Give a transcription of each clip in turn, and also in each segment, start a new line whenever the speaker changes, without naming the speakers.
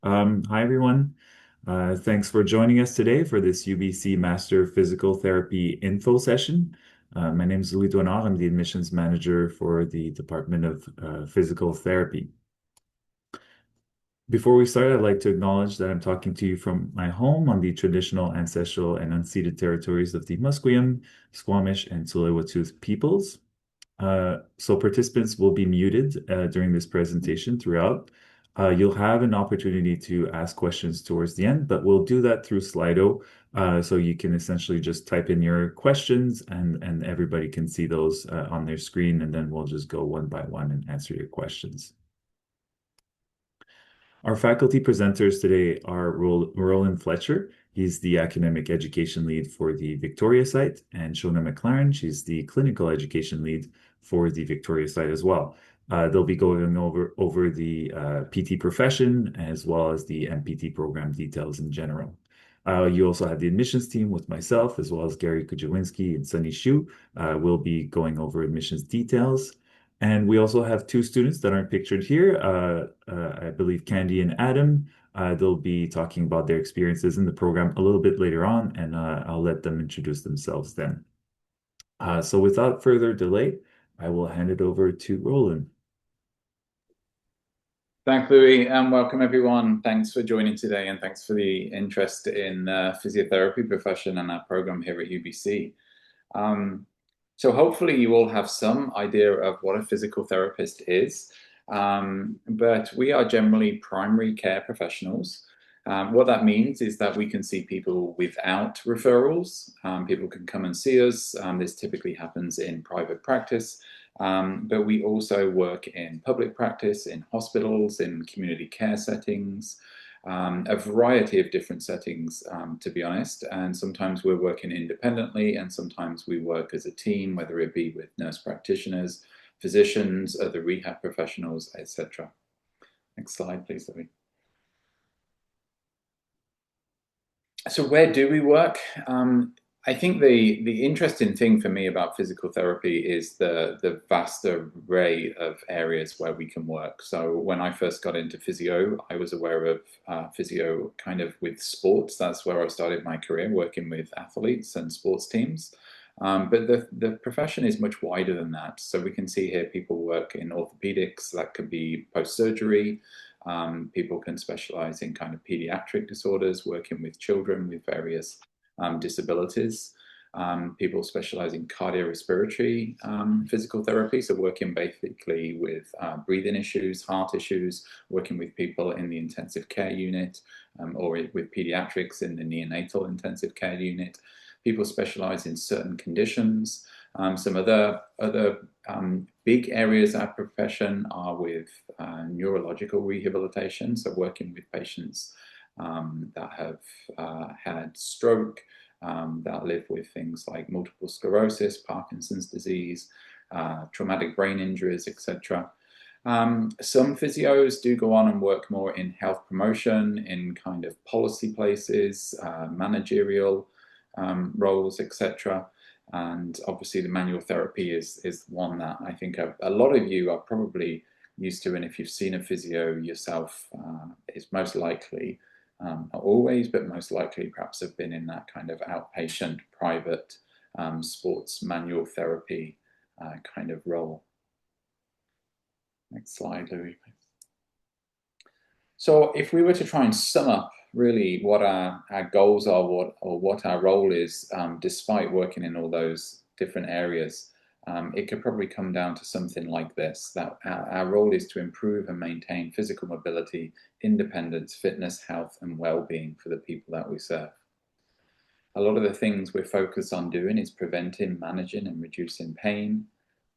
Hi everyone. Thanks for joining us today for this UBC Master Physical Therapy info session. My name is Louis Douinard. I'm the admissions manager for the Department of Physical Therapy. Before we start, I'd like to acknowledge that I'm talking to you from my home on the traditional, ancestral, and unceded territories of the Musqueam, Squamish, and Tsleil-Waututh peoples. So participants will be muted during this presentation throughout. You'll have an opportunity to ask questions towards the end, but we'll do that through Slido. So you can essentially just type in your questions and everybody can see those on their screen, and then we'll just go one by one and answer your questions. Our faculty presenters today are Roland Fletcher. He's the academic education lead for the Victoria site, and Shona McLaren, she's the clinical education lead for the Victoria site as well. They'll be going over the PT profession as well as the MPT program details in general. You also have the admissions team with myself, as well as Gary Kujawinski and Sunny Shu. We'll be going over admissions details. And we also have two students that aren't pictured here. I believe Candy and Adam. They'll be talking about their experiences in the program a little bit later on, and I'll let them introduce themselves then. So without further delay, I will hand it over to Roland.
Thanks, Louis, and welcome everyone. Thanks for joining today, and thanks for the interest in physiotherapy profession and our program here at UBC. So hopefully you all have some idea of what a physical therapist is, but we are generally primary care professionals. What that means is that we can see people without referrals. People can come and see us. This typically happens in private practice. But we also work in public practice, in hospitals, in community care settings, a variety of different settings, to be honest. And sometimes we're working independently, and sometimes we work as a team, whether it be with nurse practitioners, physicians, other rehab professionals, etc. Next slide, please, Louis. So where do we work? I think the interesting thing for me about physical therapy is the vast array of areas where we can work. So when I first got into physio, I was aware of physio kind of with sports. That's where I started my career, working with athletes and sports teams. But the profession is much wider than that. So we can see here people work in orthopedics, that could be post-surgery. People can specialize in kind of pediatric disorders, working with children with various disabilities. People specialize in cardiorespiratory physical therapy, so working basically with breathing issues, heart issues, working with people in the intensive care unit or with pediatrics in the neonatal intensive care unit. People specialize in certain conditions. Some other big areas of our profession are with neurological rehabilitation, so working with patients that have had stroke, that live with things like multiple sclerosis, Parkinson's disease, traumatic brain injuries, etc. Some physios do go on and work more in health promotion, in kind of policy places, managerial roles, etc. And obviously the manual therapy is one that I think a lot of you are probably used to, and if you've seen a physio yourself, is most likely, not always, but most likely perhaps have been in that kind of outpatient, private sports manual therapy kind of role. Next slide, Louis. So if we were to try and sum up really what our goals are, what our role is, despite working in all those different areas, it could probably come down to something like this, that our role is to improve and maintain physical mobility, independence, fitness, health, and well-being for the people that we serve. A lot of the things we're focused on doing is preventing, managing, and reducing pain,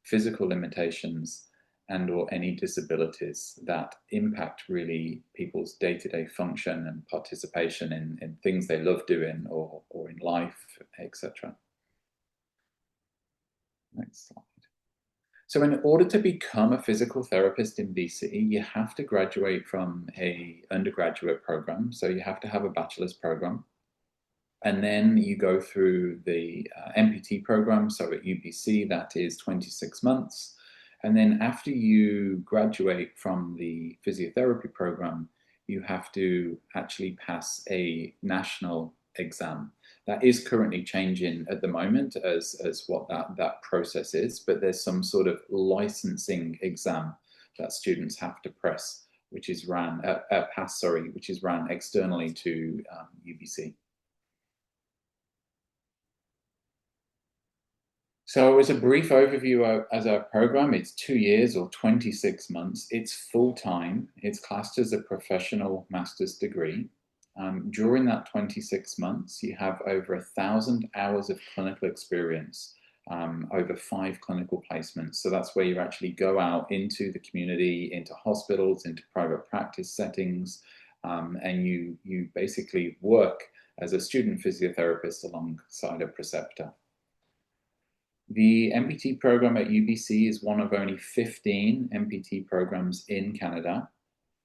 physical limitations, and or any disabilities that impact really people's day-to-day function and participation in things they love doing or in life, etc. Next slide. So in order to become a physical therapist in BC, you have to graduate from an undergraduate program. So you have to have a bachelor's program. And then you go through the MPT program. So at UBC, that is 26 months. And then after you graduate from the physiotherapy program, you have to actually pass a national exam. That is currently changing at the moment as what that process is, but there's some sort of licensing exam that students have to pass, which is ran externally to UBC. So as a brief overview as our program, it's 2 years or 26 months. It's full-time. It's classed as a professional master's degree. During that 26 months, you have over 1,000 hours of clinical experience, over 5 clinical placements. So that's where you actually go out into the community, into hospitals, into private practice settings, and you basically work as a student physiotherapist alongside a preceptor. The MPT program at UBC is one of only 15 MPT programs in Canada,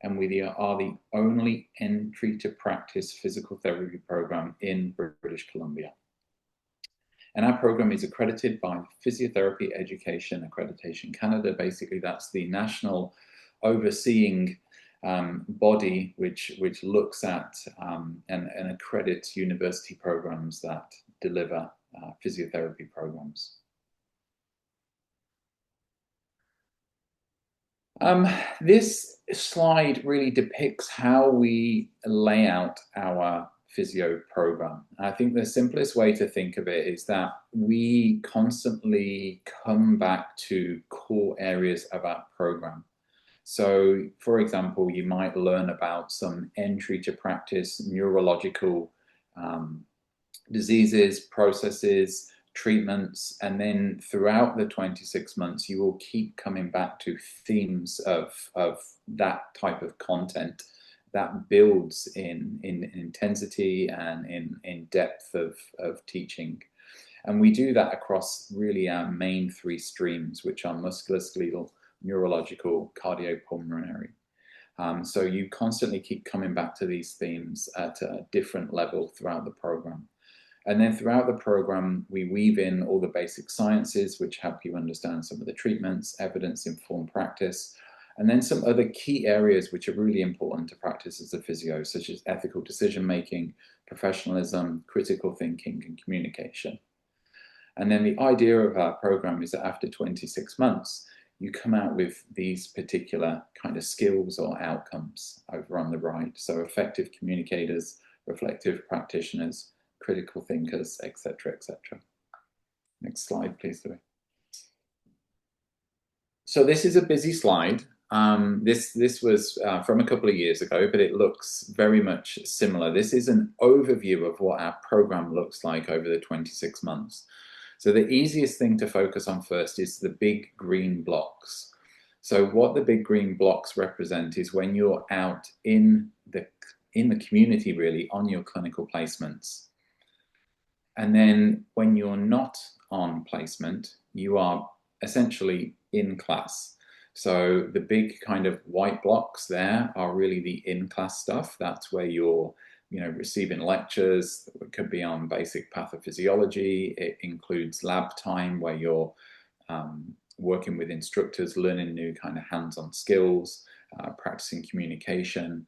and we are the only entry to practice physical therapy program in British Columbia. And our program is accredited by Physiotherapy Education Accreditation Canada. Basically, that's the national overseeing body which looks at and accredits university programs that deliver physiotherapy programs. This slide really depicts how we lay out our physio program. I think the simplest way to think of it is that we constantly come back to core areas of our program. So, for example, you might learn about some entry to practice neurological diseases, processes, treatments, and then throughout the 26 months you will keep coming back to themes of that type of content that builds in intensity and in depth of teaching. And we do that across really our main 3 streams, which are musculoskeletal, neurological, cardiopulmonary. So you constantly keep coming back to these themes at a different level throughout the program. And then throughout the program, we weave in all the basic sciences, which help you understand some of the treatments, evidence-informed practice, and then some other key areas which are really important to practice as a physio, such as ethical decision-making, professionalism, critical thinking, and communication. And then the idea of our program is that after 26 months, you come out with these particular kind of skills or outcomes over on the right. So effective communicators, reflective practitioners, critical thinkers, etc., etc. Next slide, please, Louis. So this is a busy slide. This was from a couple of years ago, but it looks very much similar. This is an overview of what our program looks like over the 26 months. So the easiest thing to focus on first is the big green blocks. So what the big green blocks represent is when you're out in the community, really, on your clinical placements. And then when you're not on placement, you are essentially in class. So the big kind of white blocks there are really the in-class stuff. That's where you're, receiving lectures. It could be on basic pathophysiology. It includes lab time where you're working with instructors, learning new kind of hands-on skills, practicing communication,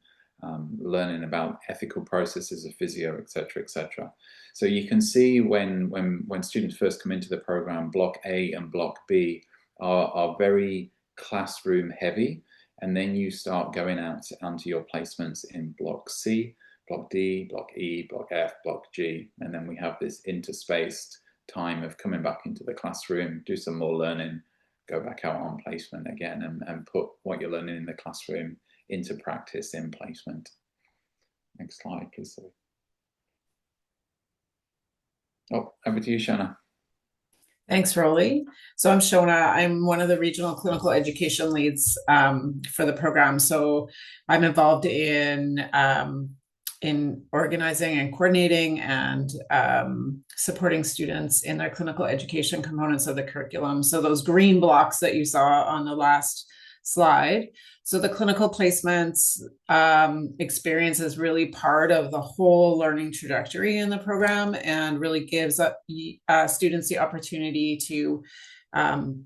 learning about ethical processes of physio, etc., etc. So you can see when students first come into the program, Block A and Block B are very classroom heavy, and then you start going out onto your placements in Block C, Block D, Block E, Block F, Block G, and then we have this interspaced time of coming back into the classroom, do some more learning, go back out on placement again, and put what you're learning in the classroom into practice in placement. Next slide, please. Oh, over to you, Shona.
Thanks, Rolly. So I'm Shona. I'm one of the regional clinical education leads for the program. So I'm involved in organizing and coordinating and supporting students in their clinical education components of the curriculum. So those green blocks that you saw on the last slide. So the clinical placements experience is really part of the whole learning trajectory in the program and really gives students the opportunity to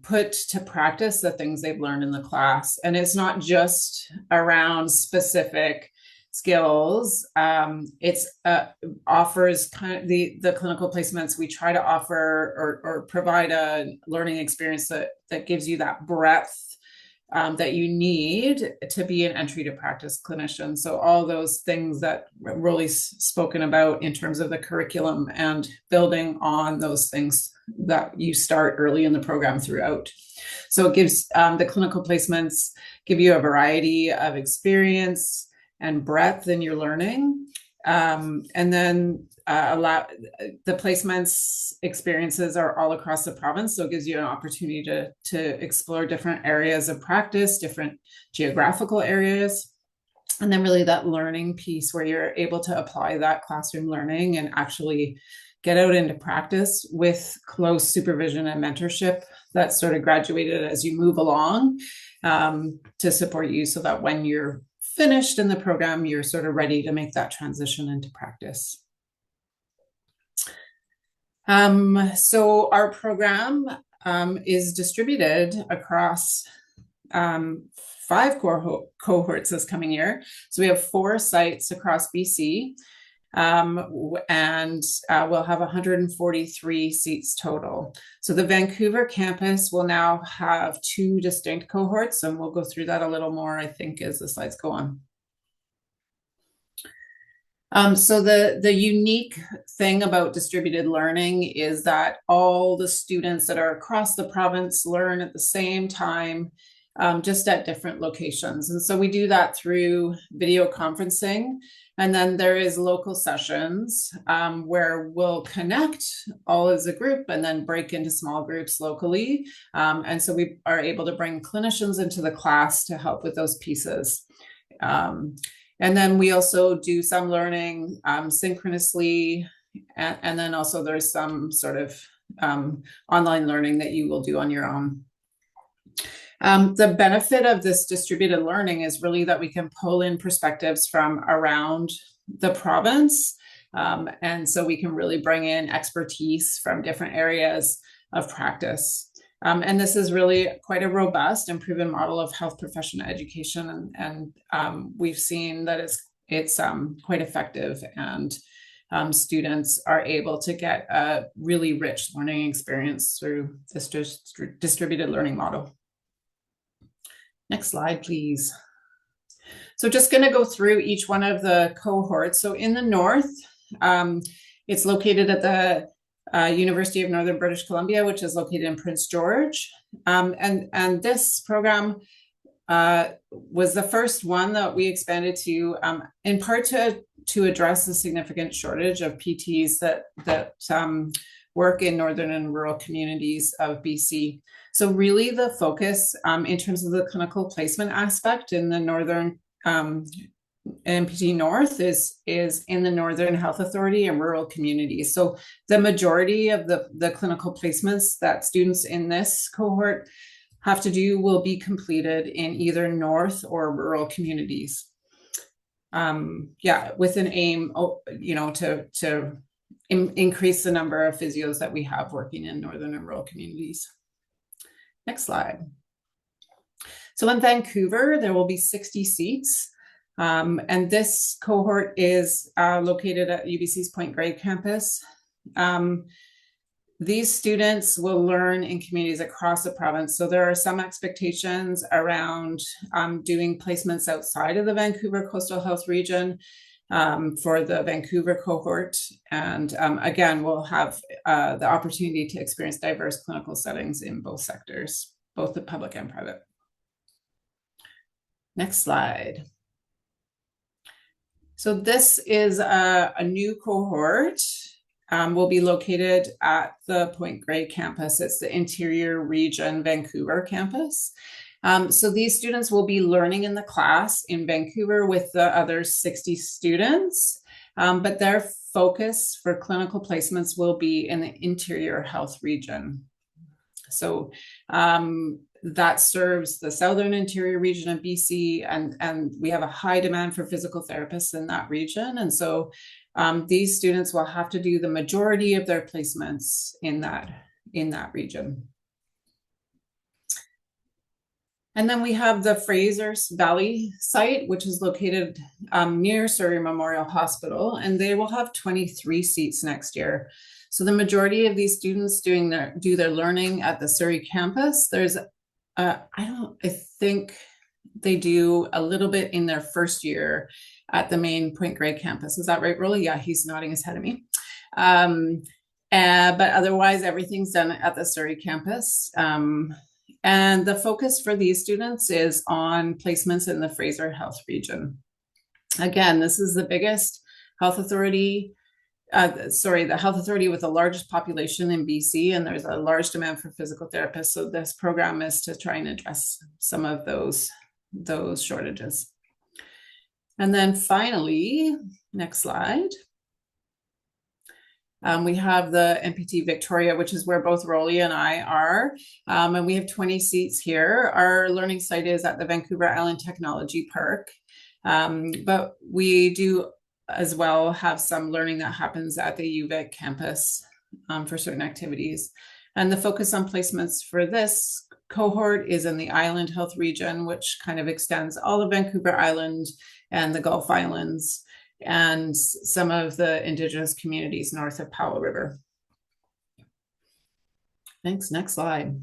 put to practice the things they've learned in the class. And it's not just around specific skills. It's offers kind of the clinical placements. We try to offer or provide a learning experience that gives you that breadth that you need to be an entry to practice clinician. So all those things that Rolly's spoken about in terms of the curriculum and building on those things that you start early in the program throughout. So it gives the clinical placements give you a variety of experience and breadth in your learning. And then the placements experiences are all across the province. So it gives you an opportunity to explore different areas of practice, different geographical areas. And then really that learning piece where you're able to apply that classroom learning and actually get out into practice with close supervision and mentorship that's sort of graduated as you move along to support you so that when you're finished in the program, you're sort of ready to make that transition into practice. So our program is distributed across 5 cohorts this coming year. So we have 4 sites across BC, and we'll have 143 seats total. So the Vancouver campus will now have 2 distinct cohorts, and we'll go through that a little more, I think, as the slides go on. So the unique thing about distributed learning is that all the students that are across the province learn at the same time, just at different locations. And so we do that through video conferencing. And then there is local sessions where we'll connect all as a group and then break into small groups locally. And so we are able to bring clinicians into the class to help with those pieces. And then we also do some learning synchronously. And then also there's some sort of online learning that you will do on your own. The benefit of this distributed learning is really that we can pull in perspectives from around the province. And so we can really bring in expertise from different areas of practice. And this is really quite a robust and proven model of health professional education. And we've seen that it's quite effective, and students are able to get a really rich learning experience through this distributed learning model. Next slide, please. So just going to go through each one of the cohorts. So in the north, it's located at the University of Northern British Columbia, which is located in Prince George. And this program was the first one that we expanded to, in part to address the significant shortage of PTs that work in northern and rural communities of BC. So really the focus in terms of the clinical placement aspect in the northern NPT North is in the Northern Health Authority and rural communities. So the majority of the clinical placements that students in this cohort have to do will be completed in either north or rural communities. With an aim, to increase the number of physios that we have working in northern and rural communities. Next slide. So in Vancouver, there will be 60 seats. And this cohort is located at UBC's Point Grey campus. These students will learn in communities across the province. So there are some expectations around doing placements outside of the Vancouver Coastal Health region for the Vancouver cohort. And again, we'll have the opportunity to experience diverse clinical settings in both sectors, both the public and private. Next slide. So this is a new cohort. Will be located at the Point Grey campus. It's the Interior Region Vancouver campus. So these students will be learning in the class in Vancouver with the other 60 students, but their focus for clinical placements will be in the Interior Health region. So that serves the Southern Interior region of BC, and we have a high demand for physical therapists in that region. And so these students will have to do the majority of their placements in that region. And then we have the Fraser Valley site, which is located near Surrey Memorial Hospital, and they will have 23 seats next year. So the majority of these students do their learning at the Surrey campus. There's, I think they do a little bit in their first year at the main Point Grey campus. Is that right, Rolly? Yeah, he's nodding his head at me. But otherwise, everything's done at the Surrey campus. And the focus for these students is on placements in the Fraser Health region. Again, this is the biggest health authority, the health authority with the largest population in BC, and there's a large demand for physical therapists. So this program is to try and address some of those shortages. And then finally, next slide. We have the MPT Victoria, which is where both Rolly and I are, and we have 20 seats here. Our learning site is at the Vancouver Island Technology Park, but we do as well have some learning that happens at the UVic campus for certain activities. And the focus on placements for this cohort is in the Island Health region, which kind of extends all of Vancouver Island and the Gulf Islands, and some of the Indigenous communities north of Powell River. Thanks, next slide.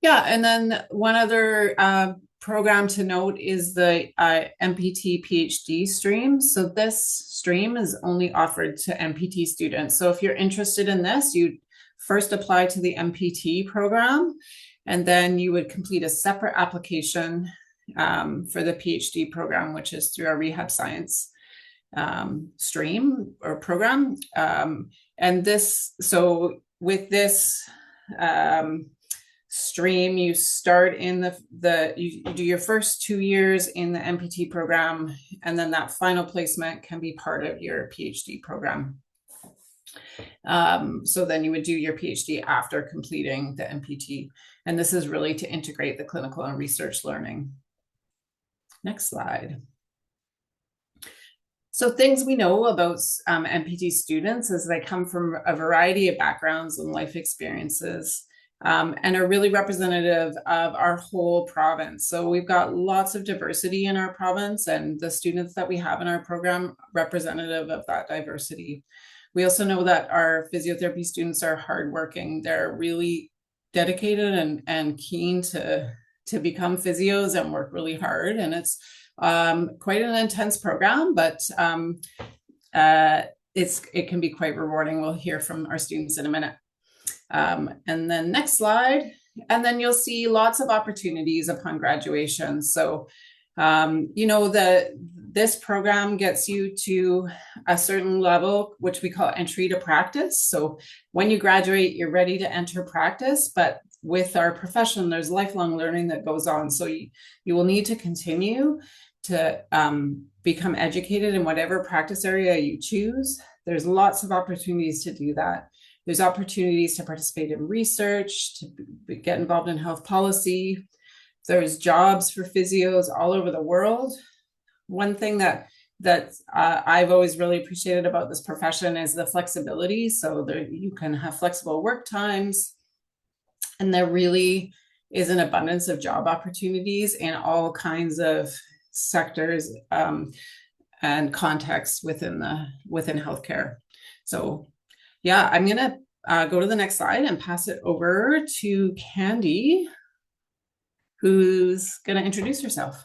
Yeah, and then one other program to note is the MPT PhD stream. So this stream is only offered to MPT students. So if you're interested in this, you first apply to the MPT program, and then you would complete a separate application for the PhD program, which is through our Rehab Science stream or program. And this, so with this stream, you start in you do your first 2 years in the MPT program, and then that final placement can be part of your PhD program. So then you would do your PhD after completing the MPT. And this is really to integrate the clinical and research learning. Next slide. So things we know about MPT students is they come from a variety of backgrounds and life experiences, and are really representative of our whole province. So we've got lots of diversity in our province, and the students that we have in our program representative of that diversity. We also know that our physiotherapy students are hardworking. They're really dedicated and keen to become physios and work really hard. And it's quite an intense program, but it can be quite rewarding. We'll hear from our students in a minute. And then next slide. And then you'll see lots of opportunities upon graduation. So, this program gets you to a certain level, which we call entry to practice. So when you graduate, you're ready to enter practice, but with our profession, there's lifelong learning that goes on. So you will need to continue to become educated in whatever practice area you choose. There's lots of opportunities to do that. There's opportunities to participate in research, to get involved in health policy. There's jobs for physios all over the world. One thing that I've always really appreciated about this profession is the flexibility. So you can have flexible work times, and there really is an abundance of job opportunities in all kinds of sectors and contexts within healthcare. So yeah, I'm gonna go to the next slide and pass it over to Candy, who's gonna introduce herself.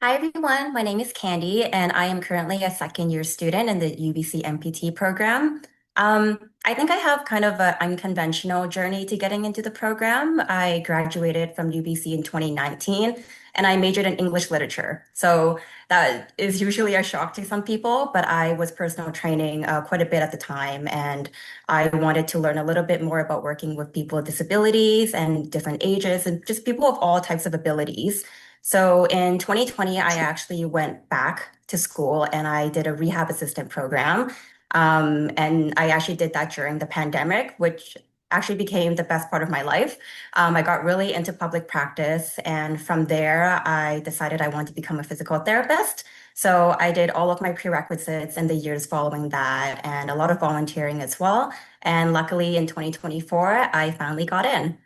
Hi everyone, my name is Candy and I am currently a second-year student in the UBC MPT program. I think I have kind of an unconventional journey to getting into the program. I graduated from UBC in 2019 and I majored in English literature. So that is usually a shock to some people, but I was personal training quite a bit at the time, and I wanted to learn a little bit more about working with people with disabilities and different ages and just people of all types of abilities. So in 2020, I actually went back to school and I did a rehab assistant program. And I actually did that during the pandemic, which actually became the best part of my life. I got really into public practice, and from there, I decided I wanted to become a physical therapist. So I did all of my prerequisites in the years following that, and a lot of volunteering as well. And luckily in 2024, I finally got in.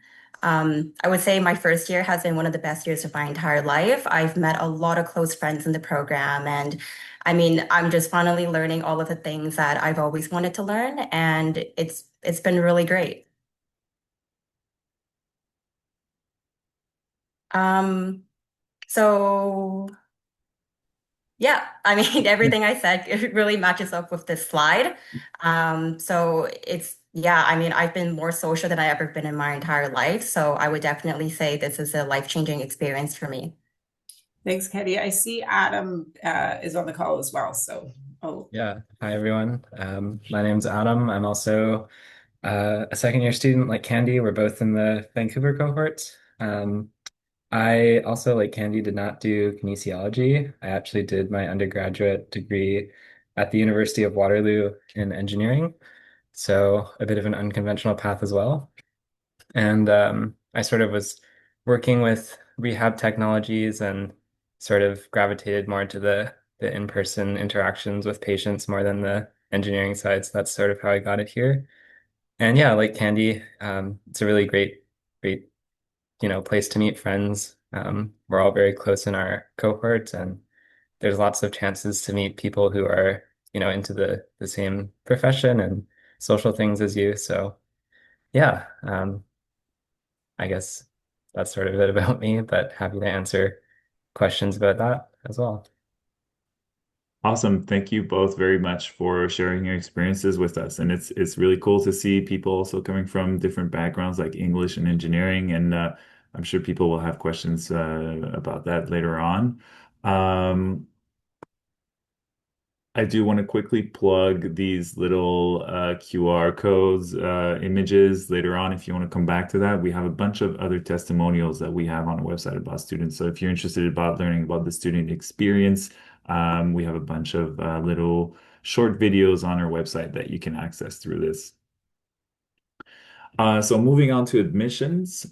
I would say my first year has been one of the best years of my entire life. I've met a lot of close friends in the program, and I mean, I'm just finally learning all of the things that I've always wanted to learn, and it's been really great. Um, so yeah, I mean, everything I said, it really matches up with this slide. So yeah, I mean, I've been more social than I ever been in my entire life. So I would definitely say this is a life-changing experience for me.
Thanks, Katie. I see Adam is on the call as well. So, oh,
Yeah. Hi, everyone. My name's Adam. I'm also a second year student like Candy. We're both in the Vancouver cohort. I also, like Candy, did not do kinesiology. I actually did my undergraduate degree at the University of Waterloo in engineering. So a bit of an unconventional path as well. And I sort of was working with rehab technologies and sort of gravitated more to the in-person interactions with patients more than the engineering side. So that's sort of how I got it here. And yeah, like Candy, it's a really great, place to meet friends. We're all very close in our cohort, and there's lots of chances to meet people who are, into the same profession and social things as you. So yeah, I guess that's sort of it about me, but happy to answer questions about that as well.
Awesome. Thank you both very much for sharing your experiences with us. And it's really cool to see people also coming from different backgrounds like English and engineering. And I'm sure people will have questions about that later on. Um, I do want to quickly plug these little QR codes, images later on. If you want to come back to that, we have a bunch of other testimonials that we have on our website about students. So if you're interested about learning about the student experience, we have a bunch of little short videos on our website that you can access through this. So moving on to admissions,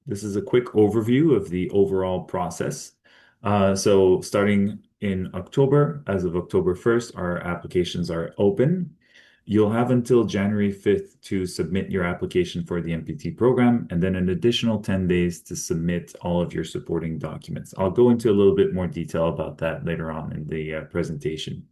this is a quick overview of the overall process. So starting in October, as of October 1st, our applications are open. You'll have until January 5th to submit your application for the MPT program, and then an additional 10 days to submit all of your supporting documents. I'll go into a little bit more detail about that later on in the presentation.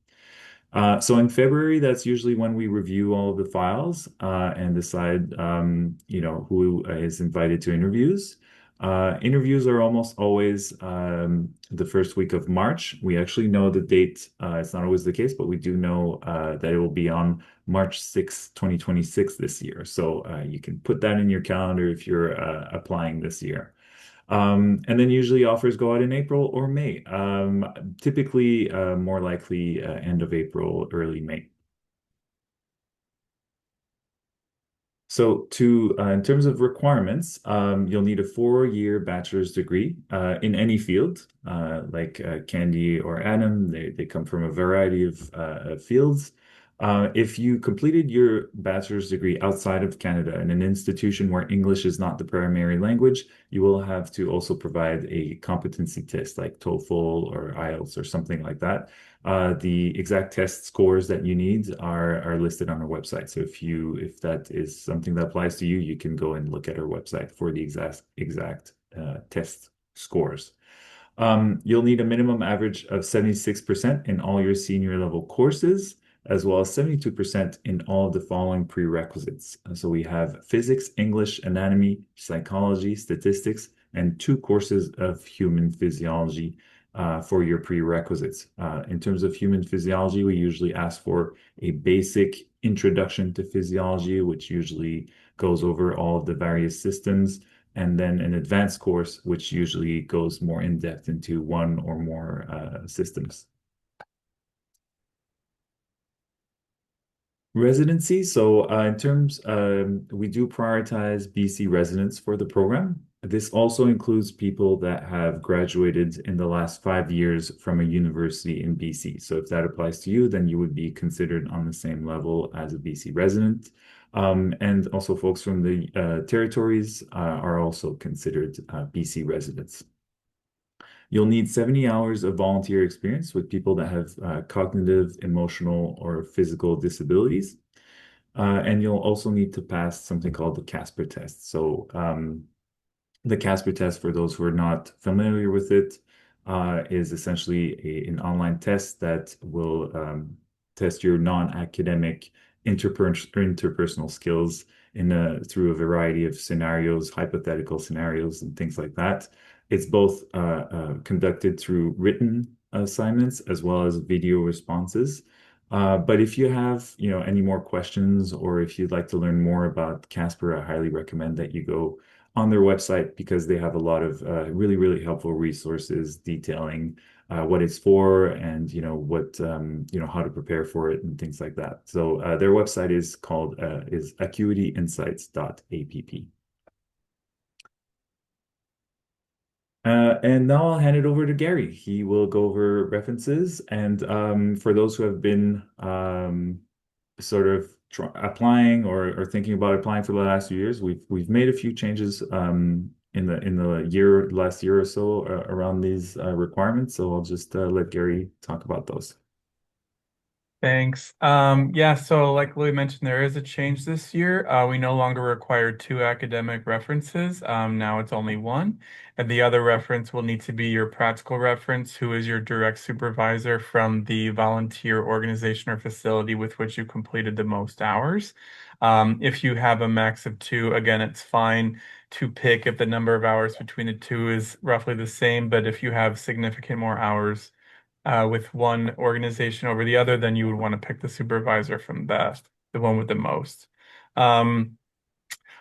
So in February, that's usually when we review all of the files and decide, who is invited to interviews. Interviews are almost always the first week of March. We actually know the date. It's not always the case, but we do know that it will be on March 6th, 2026 this year. So you can put that in your calendar if you're applying this year. And then usually offers go out in April or May. Typically, more likely end of April, early May. So in terms of requirements, you'll need a 4-year bachelor's degree in any field, like Candy or Adam. They come from a variety of fields. If you completed your bachelor's degree outside of Canada in an institution where English is not the primary language, you will have to also provide a competency test like TOEFL or IELTS or something like that. The exact test scores that you need are listed on our website. So if that is something that applies to you, you can go and look at our website for the exact test scores. You'll need a minimum average of 76% in all your senior level courses, as well as 72% in all of the following prerequisites. So we have physics, English, anatomy, psychology, statistics, and 2 courses of human physiology for your prerequisites. In terms of human physiology, we usually ask for a basic introduction to physiology, which usually goes over all of the various systems, and then an advanced course, which usually goes more in depth into one or more systems. Residency. So in terms, we do prioritize BC residents for the program. This also includes people that have graduated in the last 5 years from a university in BC. So if that applies to you, then you would be considered on the same level as a BC resident. And also folks from the territories are also considered BC residents. You'll need 70 hours of volunteer experience with people that have cognitive, emotional, or physical disabilities. And you'll also need to pass something called the Casper test. So the Casper test, for those who are not familiar with it, is essentially an online test that will test your non-academic interpersonal skills through a variety of scenarios, hypothetical scenarios, and things like that. It's both conducted through written assignments as well as video responses. But if you have, any more questions, or if you'd like to learn more about Casper, I highly recommend that you go on their website, because they have a lot of really, really helpful resources detailing what it's for, and what how to prepare for it and things like that. So their website is called is acuityinsights.app. And now I'll hand it over to Gary. He will go over references, and for those who have been sort of applying or thinking about applying for the last few years, we've made a few changes in the last year or so around these requirements. So I'll just let Gary talk about those.
Thanks. Yeah, so like Louis mentioned, there is a change this year. We no longer require two academic references. Now it's only one. And the other reference will need to be your practical reference, who is your direct supervisor from the volunteer organization or facility with which you completed the most hours. If you have a max of two, again, it's fine to pick if the number of hours between the two is roughly the same. But if you have significant more hours, with one organization over the other, then you would want to pick the supervisor from the one with the most.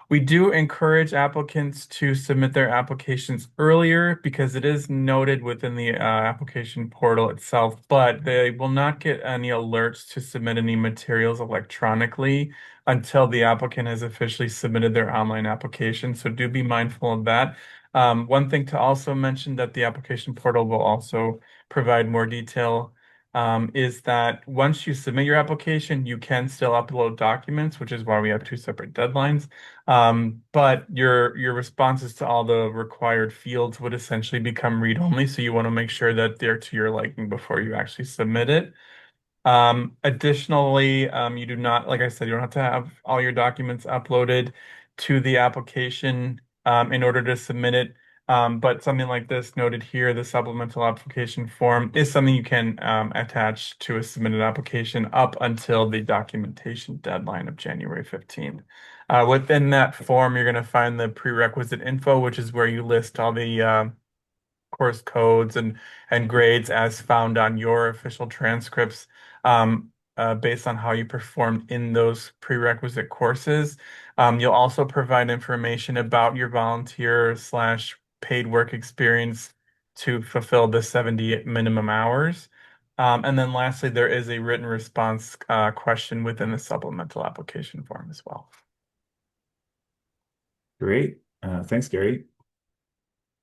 We do encourage applicants to submit their applications earlier, because it is noted within the application portal itself, but they will not get any alerts to submit any materials electronically until the applicant has officially submitted their online application. So do be mindful of that. One thing to also mention that the application portal will also provide more detail is that once you submit your application, you can still upload documents, which is why we have two separate deadlines. But your responses to all the required fields would essentially become read-only, so you want to make sure that they're to your liking before you actually submit it. Additionally, you do not, like I said, you don't have to have all your documents uploaded to the application in order to submit it. But something like this noted here, the supplemental application form, is something you can attach to a submitted application up until the documentation deadline of January 15th. Within that form, you're going to find the prerequisite info, which is where you list all the course codes and grades as found on your official transcripts, based on how you performed in those prerequisite courses. You'll also provide information about your volunteer slash paid work experience to fulfill the 70 minimum hours. And then lastly, there is a written response question within the supplemental application form as well.
Great. Thanks, Gary.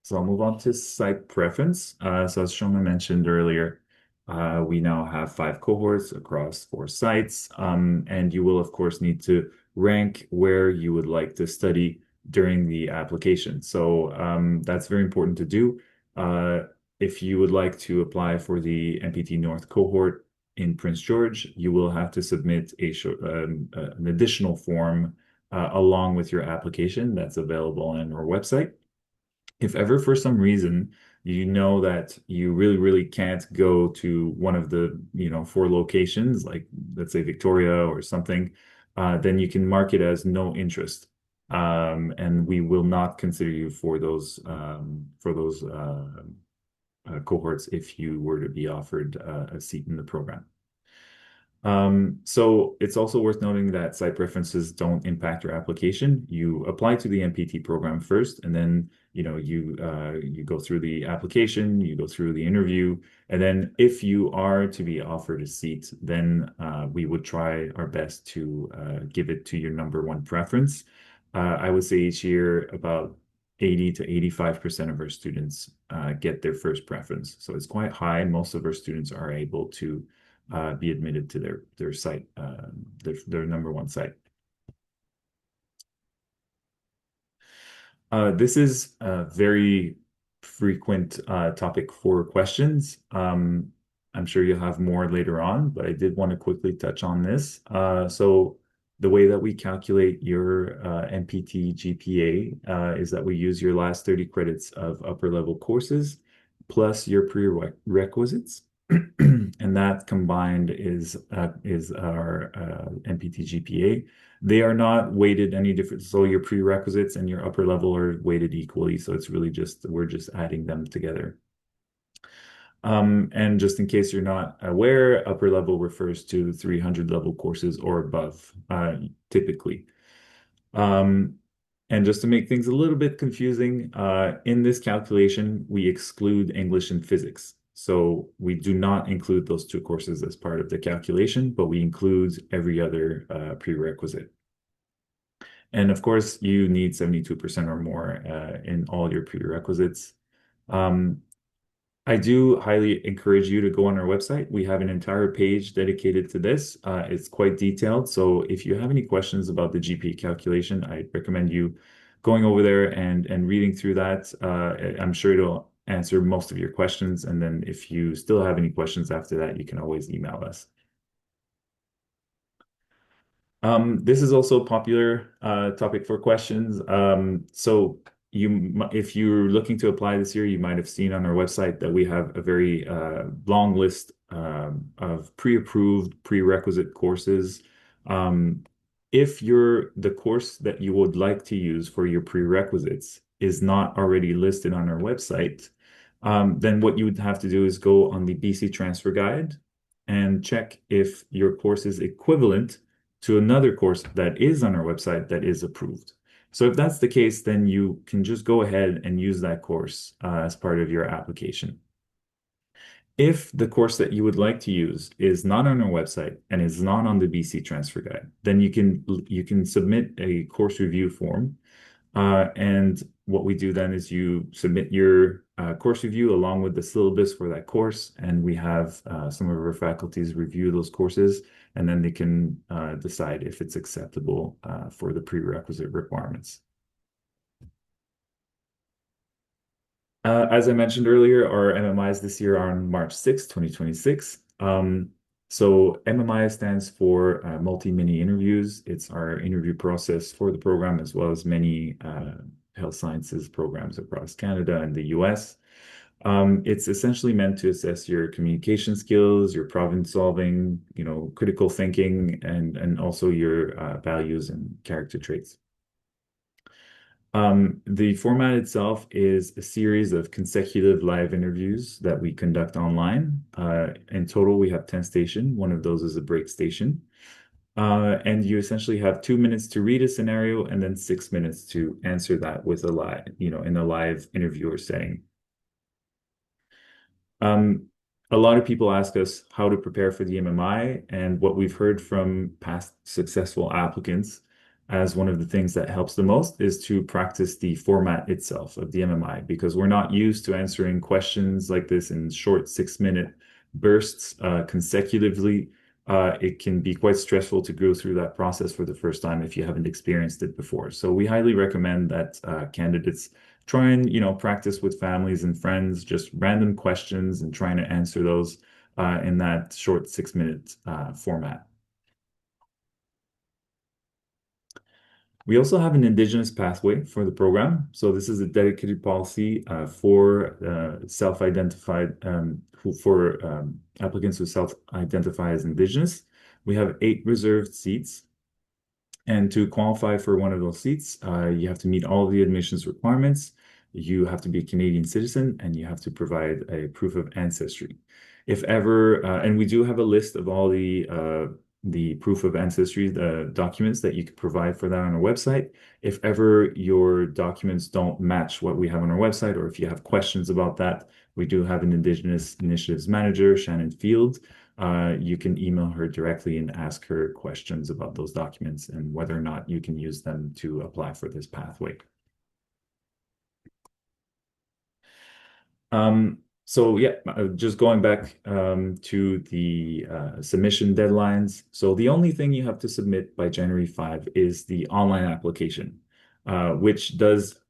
So I'll move on to site preference. So as Shona mentioned earlier, we now have 5 cohorts across 4 sites, and you will, of course, need to rank where you would like to study during the application. So that's very important to do. If you would like to apply for the MPT North cohort in Prince George, you will have to submit an additional form along with your application that's available on our website. If ever for some reason you know that you really, really can't go to one of the 4 locations, like let's say Victoria or something, then you can mark it as no interest, and we will not consider you for those cohorts if you were to be offered a seat in the program. So it's also worth noting that site preferences don't impact your application. You apply to the MPT program first, and then you go through the application, you go through the interview, and then if you are to be offered a seat, then we would try our best to give it to your number 1 preference. I would say each year about 80 to 85% of our students get their first preference. So it's quite high. Most of our students are able to be admitted to their site, their number 1 site. This is a very frequent topic for questions. I'm sure you'll have more later on, but I did want to quickly touch on this. So The way that we calculate your MPT GPA is that we use your last 30 credits of upper level courses plus your prerequisites. And that combined is our MPT GPA. They are not weighted any different. So your prerequisites and your upper level are weighted equally. So it's really just, we're just adding them together. And just in case you're not aware, upper level refers to 300 level courses or above, typically. And just to make things a little bit confusing, in this calculation, we exclude English and physics. So we do not include those two courses as part of the calculation, but we include every other prerequisite. And of course, you need 72% or more in all your prerequisites. I do highly encourage you to go on our website. We have an entire page dedicated to this. It's quite detailed. So if you have any questions about the GPA calculation, I recommend you going over there and reading through that. I'm sure it'll answer most of your questions. And then if you still have any questions after that, you can always email us. This is also a popular topic for questions. So if you're looking to apply this year, you might have seen on our website that we have a very long list of pre-approved prerequisite courses. If the course that you would like to use for your prerequisites is not already listed on our website, then what you would have to do is go on the BC Transfer Guide and check if your course is equivalent to another course that is on our website that is approved. So if that's the case, then you can just go ahead and use that course as part of your application. If the course that you would like to use is not on our website and is not on the BC Transfer Guide, then you can submit a course review form. And what we do then is you submit your course review along with the syllabus for that course, and we have some of our faculties review those courses, and then they can decide if it's acceptable for the prerequisite requirements. As I mentioned earlier, our MMIs this year are on March 6, 2026. So MMI stands for multi-mini interviews. It's our interview process for the program, as well as many health sciences programs across Canada and the US. It's essentially meant to assess your communication skills, your problem solving, critical thinking, and also your values and character traits. The format itself is a series of consecutive live interviews that we conduct online. In total, we have 10 stations. One of those is a break station. And you essentially have 2 minutes to read a scenario and then 6 minutes to answer that with in a live interviewer setting. A lot of people ask us how to prepare for the MMI, and what we've heard from past successful applicants as one of the things that helps the most is to practice the format itself of the MMI, because we're not used to answering questions like this in short 6-minute bursts consecutively. It can be quite stressful to go through that process for the first time if you haven't experienced it before. So we highly recommend that candidates try and practice with families and friends, just random questions, and trying to answer those in that short 6-minute format. We also have an Indigenous pathway for the program. So this is a dedicated policy for self-identified, for applicants who self-identify as Indigenous. We have 8 reserved seats. And to qualify for one of those seats, you have to meet all of the admissions requirements. You have to be a Canadian citizen, and you have to provide a proof of ancestry. If ever, and we do have a list of all the proof of ancestry, the documents that you could provide for that on our website. If ever your documents don't match what we have on our website, or if you have questions about that, we do have an Indigenous Initiatives Manager, Shannon Field. You can email her directly and ask her questions about those documents and whether or not you can use them to apply for this pathway. So yeah, just going back to the submission deadlines. So the only thing you have to submit by January 5 is the online application, which does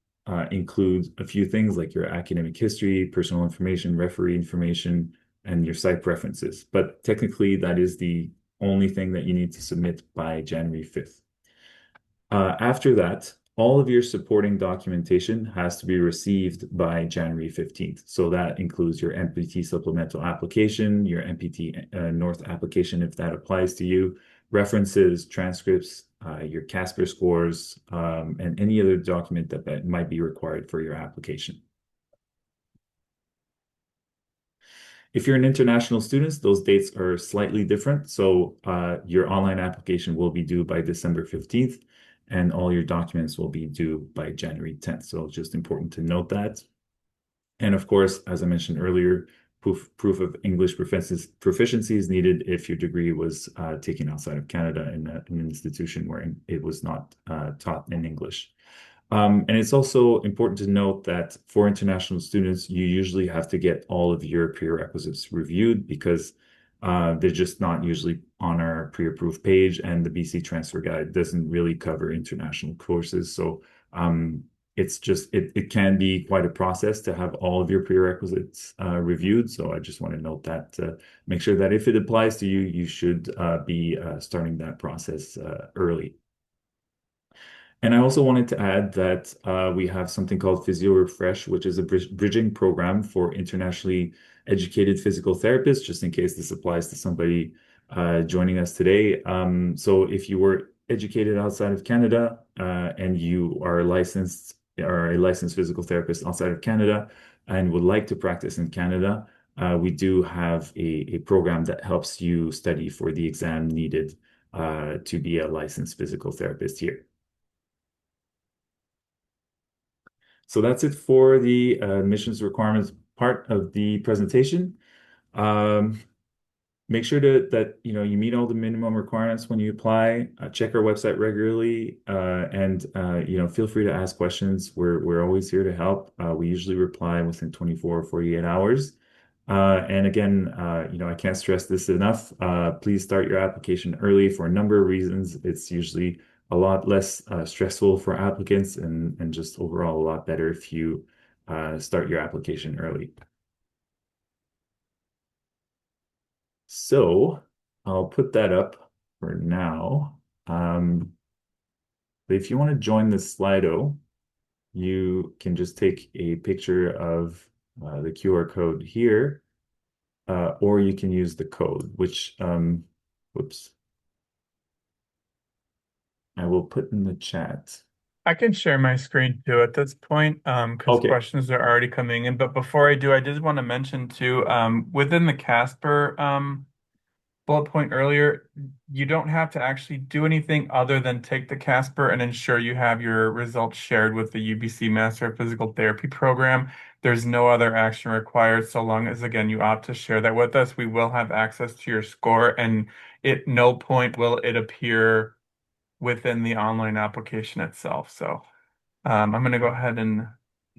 include a few things like your academic history, personal information, referee information, and your site preferences. But technically, that is the only thing that you need to submit by January 5th. After that, all of your supporting documentation has to be received by January 15th. So that includes your MPT supplemental application, your MPT North application, if that applies to you, references, transcripts, your Casper scores, and any other document that might be required for your application. If you're an international student, those dates are slightly different. So your online application will be due by December 15th, and all your documents will be due by January 10th. So just important to note that. And of course, as I mentioned earlier, proof of English proficiency is needed if your degree was taken outside of Canada in an institution where it was not taught in English. And it's also important to note that for international students, you usually have to get all of your prerequisites reviewed because they're just not usually on our pre-approved page, and the BC Transfer Guide doesn't really cover international courses. So it's just, it can be quite a process to have all of your prerequisites reviewed. So I just want to note that to make sure that if it applies to you, you should be starting that process early. And I also wanted to add that we have something called Physio Refresh, which is a bridging program for internationally educated physical therapists, just in case this applies to somebody joining us today. So if you were educated outside of Canada and you are licensed or a licensed physical therapist outside of Canada and would like to practice in Canada, we do have a program that helps you study for the exam needed to be a licensed physical therapist here. So that's it for the admissions requirements part of the presentation. Make sure that you meet all the minimum requirements when you apply. Check our website regularly, and feel free to ask questions. We're always here to help. We usually reply within 24 or 48 hours. And again, I can't stress this enough. Please start your application early for a number of reasons. It's usually a lot less stressful for applicants and just overall a lot better if you start your application early. So I'll put that up for now. But if you want to join the Slido, you can just take a picture of the QR code here, or you can use the code, which, whoops, I will put in the chat.
I can share my screen too at this point, because
Okay.
questions are already coming in. But before I do, I just want to mention too, within the Casper bullet point earlier, you don't have to actually do anything other than take the Casper and ensure you have your results shared with the UBC Master of Physical Therapy program. There's no other action required so long as, again, you opt to share that with us. We will have access to your score, and at no point will it appear within the online application itself. So I'm going to go ahead and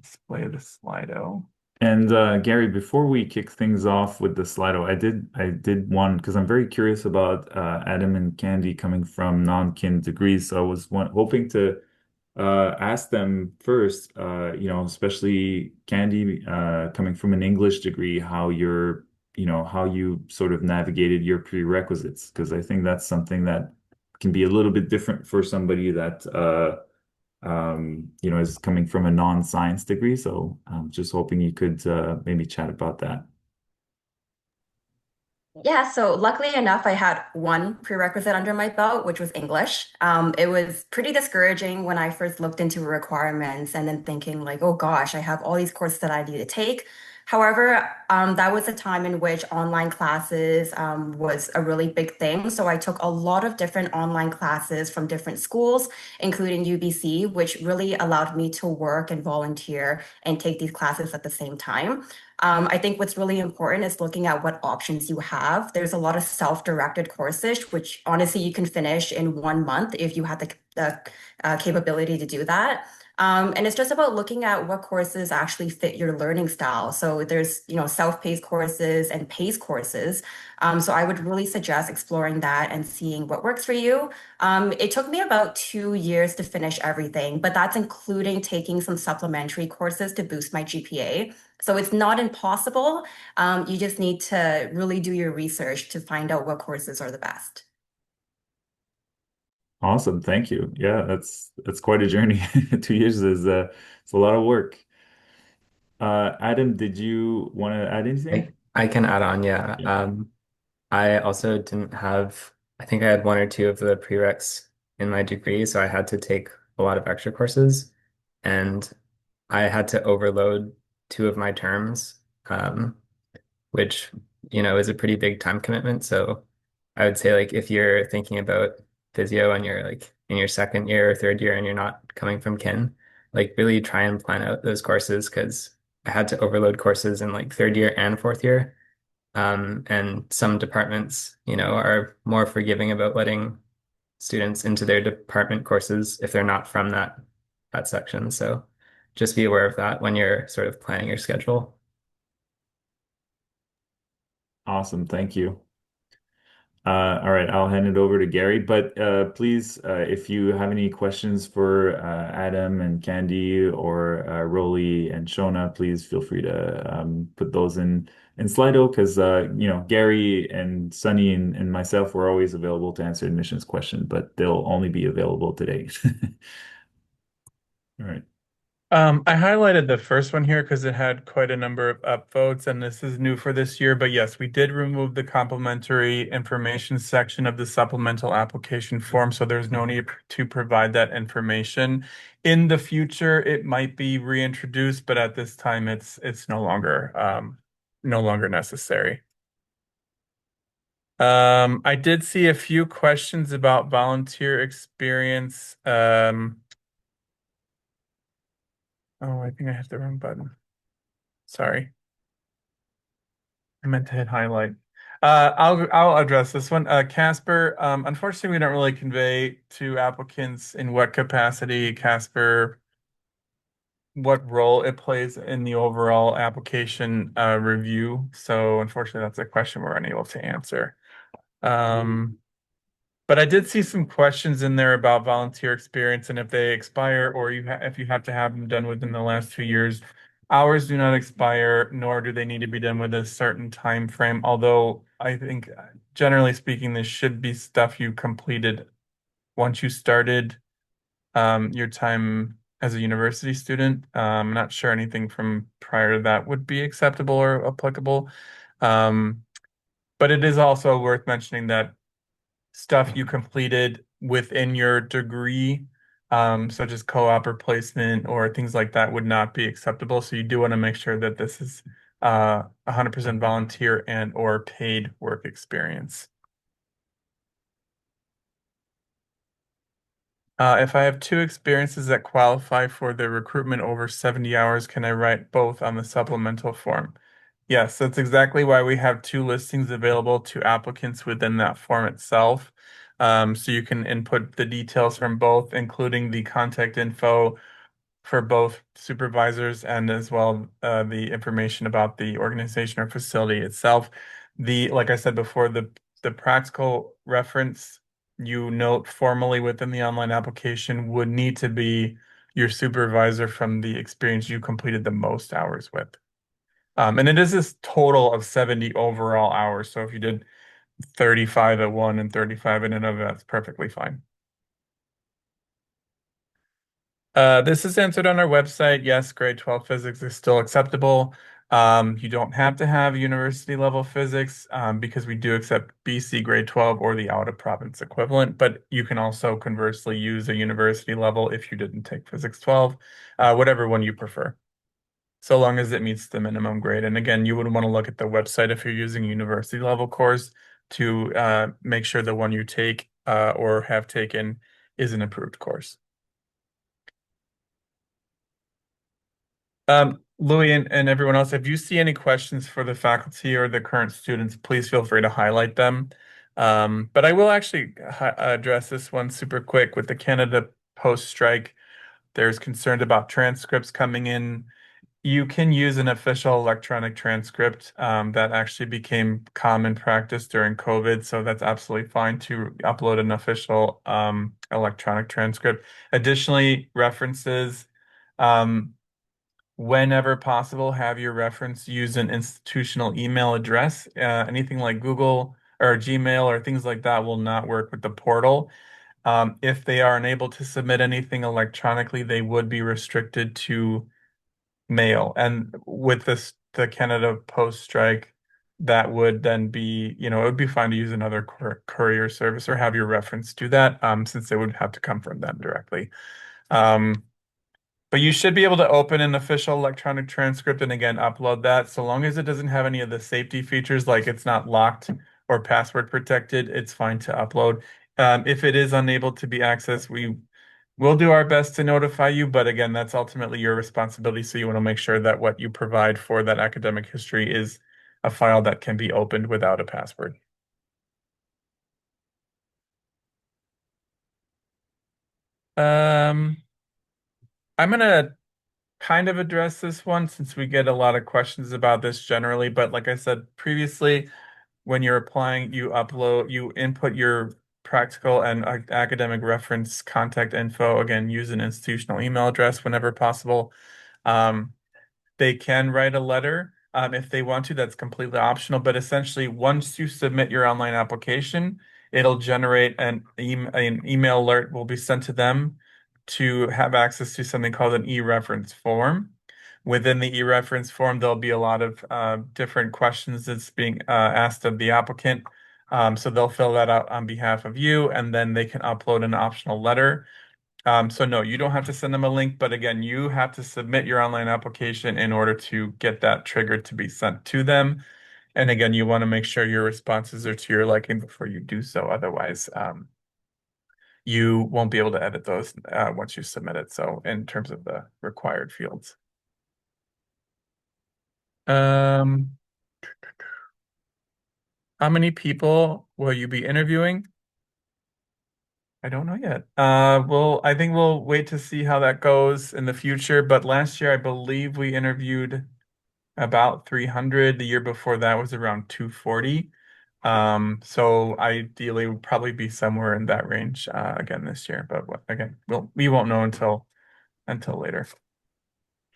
display the Slido.
And Gary, before we kick things off with the Slido, I did one because I'm very curious about Adam and Candy coming from non-kin degrees. So I was hoping to ask them first, especially Candy coming from an English degree, how you sort of navigated your prerequisites, because I think that's something that can be a little bit different for somebody that is coming from a non-science degree. So I'm just hoping you could maybe chat about that.
Yeah, so luckily enough, I had one prerequisite under my belt, which was English. It was pretty discouraging when I first looked into requirements and then thinking like, oh gosh, I have all these courses that I need to take. However, that was a time in which online classes was a really big thing. So I took a lot of different online classes from different schools, including UBC, which really allowed me to work and volunteer and take these classes at the same time. I think what's really important is looking at what options you have. There's a lot of self-directed courses, which honestly you can finish in 1 month if you have the capability to do that. And it's just about looking at what courses actually fit your learning style. So there's, self-paced courses and paced courses. So I would really suggest exploring that and seeing what works for you. It took me about 2 years to finish everything, but that's including taking some supplementary courses to boost my GPA. So it's not impossible. You just need to really do your research to find out what courses are the best.
Awesome. Thank you. Yeah, that's quite a journey. 2 years is it's a lot of work. Adam, did you want to add anything?
I can add on, yeah.
Yeah.
I also didn't have, I think I had one or two of the prereqs in my degree, so I had to take a lot of extra courses, and I had to overload two of my terms, which, is a pretty big time commitment. So I would say like if you're thinking about physio and you're like in your second year or third year and you're not coming from kin, like really try and plan out those courses because I had to overload courses in like third year and fourth year. And some departments, are more forgiving about letting students into their department courses if they're not from that section. So just be aware of that when you're sort of planning your schedule.
Awesome. Thank you. All right, I'll hand it over to Gary, but please, if you have any questions for Adam and Candy or Rolly and Shona, please feel free to put those in Slido because Gary and Sunny and myself were always available to answer admissions questions, but they'll only be available today. All right.
I highlighted the first one here because it had quite a number of upvotes, and this is new for this year. But yes, we did remove the complimentary information section of the supplemental application form, so there's no need to provide that information. In the future, it might be reintroduced, but at this time, it's no longer necessary. I did see a few questions about volunteer experience. Oh, I think I hit the wrong button. Sorry. I meant to hit highlight. I'll address this one. Casper, unfortunately, we don't really convey to applicants in what capacity Casper, what role it plays in the overall application review. So unfortunately, that's a question we're unable to answer. But I did see some questions in there about volunteer experience and if they expire or if you have to have them done within the last 2 years. Hours do not expire, nor do they need to be done with a certain time frame. Although I think, generally speaking, this should be stuff you completed once you started your time as a university student. I'm not sure anything from prior to that would be acceptable or applicable. But it is also worth mentioning that stuff you completed within your degree, such as co-op or placement or things like that would not be acceptable. So you do want to make sure that this is 100% volunteer and or paid work experience. If I have two experiences that qualify for the recruitment over 70 hours, can I write both on the supplemental form? Yes, that's exactly why we have two listings available to applicants within that form itself. So you can input the details from both, including the contact info for both supervisors and as well the information about the organization or facility itself. Like I said before, the practical reference you note formally within the online application would need to be your supervisor from the experience you completed the most hours with. And it is this total of 70 overall hours. So if you did 35 at one and 35 in another, that's perfectly fine. This is answered on our website. Yes, grade 12 physics is still acceptable. You don't have to have university level physics because we do accept BC grade 12 or the out of province equivalent, but you can also conversely use a university level if you didn't take physics 12, whatever one you prefer, so long as it meets the minimum grade. And again, you would want to look at the website if you're using a university level course to make sure the one you take or have taken is an approved course. Louis and everyone else, if you see any questions for the faculty or the current students, please feel free to highlight them. But I will actually address this one super quick with the Canada Post strike. There's concerns about transcripts coming in. You can use an official electronic transcript that actually became common practice during COVID. So that's absolutely fine to upload an official electronic transcript. Additionally, references. Whenever possible, have your reference use an institutional email address. Anything like Google or Gmail or things like that will not work with the portal. If they are unable to submit anything electronically, they would be restricted to mail. And with the Canada Post strike, that would then be, it would be fine to use another courier service or have your reference do that, since it would have to come from them directly. But you should be able to open an official electronic transcript and again upload that. So long as it doesn't have any of the safety features, like it's not locked or password protected, it's fine to upload. If it is unable to be accessed, we will do our best to notify you. But again, that's ultimately your responsibility. So you want to make sure that what you provide for that academic history is a file that can be opened without a password. I'm gonna kind of address this one since we get a lot of questions about this generally, but like I said previously, when you're applying, you input your practical and academic reference contact info. Again, use an institutional email address whenever possible. They can write a letter if they want to. That's completely optional. But essentially, once you submit your online application, it'll generate an email alert will be sent to them to have access to something called an e-reference form. Within the e-reference form, there'll be a lot of different questions that's being asked of the applicant. So they'll fill that out on behalf of you, and then they can upload an optional letter. So no, you don't have to send them a link, but again, you have to submit your online application in order to get that triggered to be sent to them. And again, you want to make sure your responses are to your liking before you do so. Otherwise, you won't be able to edit those once you submit it. So in terms of the required fields. How many people will you be interviewing? I don't know yet. Well, I think we'll wait to see how that goes in the future. But last year, I believe we interviewed about 300. The year before that was around 240. So ideally, we'll probably be somewhere in that range again this year. But again, we won't know until later.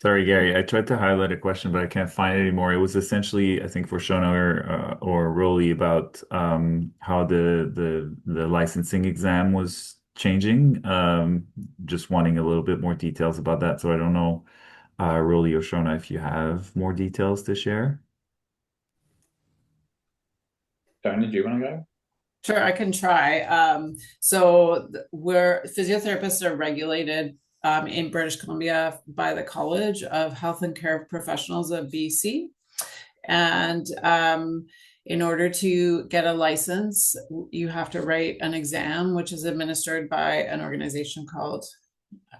Sorry, Gary. I tried to highlight a question, but I can't find it anymore. It was essentially, I think, for Shona or Rolly about how the licensing exam was changing. Just wanting a little bit more details about that. So I don't know, Rolly or Shona, if you have more details to share.
Tony, do you want to go?
Sure, I can try. So we're physiotherapists are regulated in British Columbia by the College of Health and Care Professionals of BC. And in order to get a license, you have to write an exam, which is administered by an organization called,